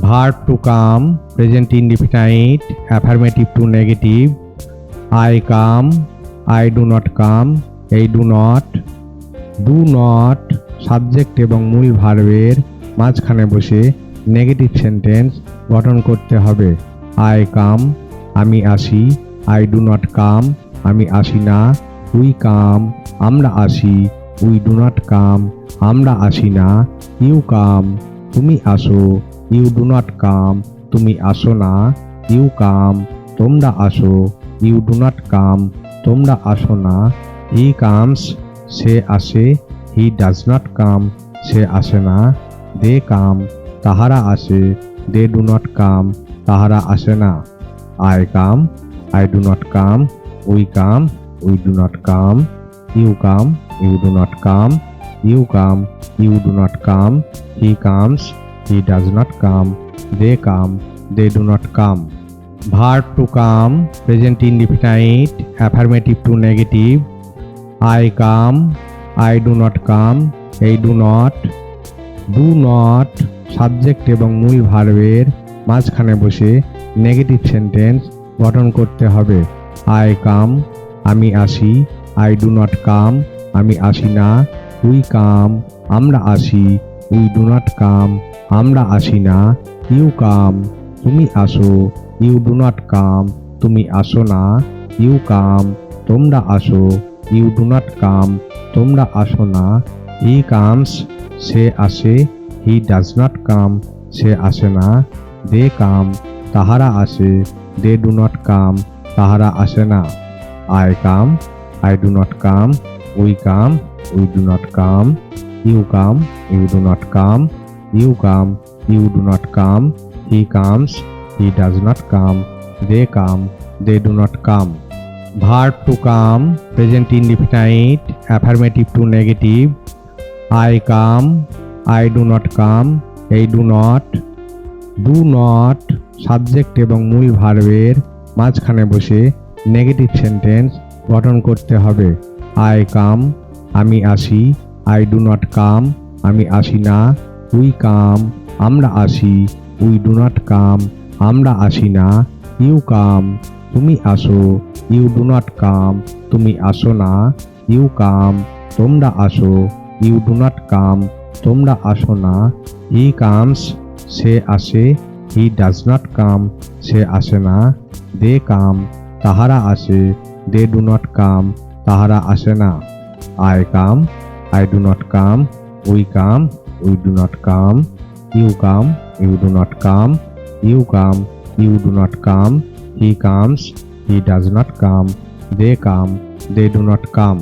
Verb to come, present indefinite, affirmative to negative. I come, I do not come, এই do not. Do not subject এবং মূল ভার্বের মাঝখানে বসে negative sentence গঠন করতে হবে। I come, আমি আসি। I do not come, আমি আসি না। We come, আমরা আসি। We do not come, আমরা আসি না। You come, তুমি আসো। You do not come, তুমি আসো না। You come, তোমরা আসো। You do not come, তোমরা আসো না। He comes, সে আসে। He does not come, সে আসে না। They come, তাহারা আসে। They do not come, তাহারা আসে না। I come, I do not come, we come, we do not come, you come, you do not come, you come, you do not come, he comes, he does not come, they do not come. Verb to come, present indefinite, affirmative to negative. I come, I do not come, এই do not. Do not subject এবং মূল ভার্বের মাঝখানে বসে negative sentence গঠন করতে হবে। I come, আমি আসি। I do not come, আমি আসি না। We come, আমরা আসি। We do not come, আমরা আসি না। You come, তুমি আসো। You do not come, তুমি আসো না। You come, তোমরা আসো। You do not come, তোমরা আসো না। He comes, সে আসে। He does not come, সে আসে না। They come, তাহারা আসে। They do not come, তাহারা আসে না। I come, I do not come, we come, we do not come, you come, you do not come, you come, you do not come, he comes, he does not come, they do not come. Verb to come, present indefinite, affirmative to negative. I come, I do not come, এই do not. Do not subject এবং মূল ভার্বের মাঝখানে বসে negative sentence গঠন করতে হবে। I come, আমি আসি। I do not come, আমি আসি না। We come, আমরা আসি। We do not come, আমরা আসি না। You come, তুমি আসো। You do not come, তুমি আসো না। You come, তোমরা আসো। You do not come, তোমরা আসো না। He comes, সে আসে। He does not come, সে আসে না। They come, তাহারা আসে। They do not come, তাহারা আসে না। I come, I do not come, we come, we do not come, you come, you do not come, you come, you do not come, he comes, he does not come, they do not come.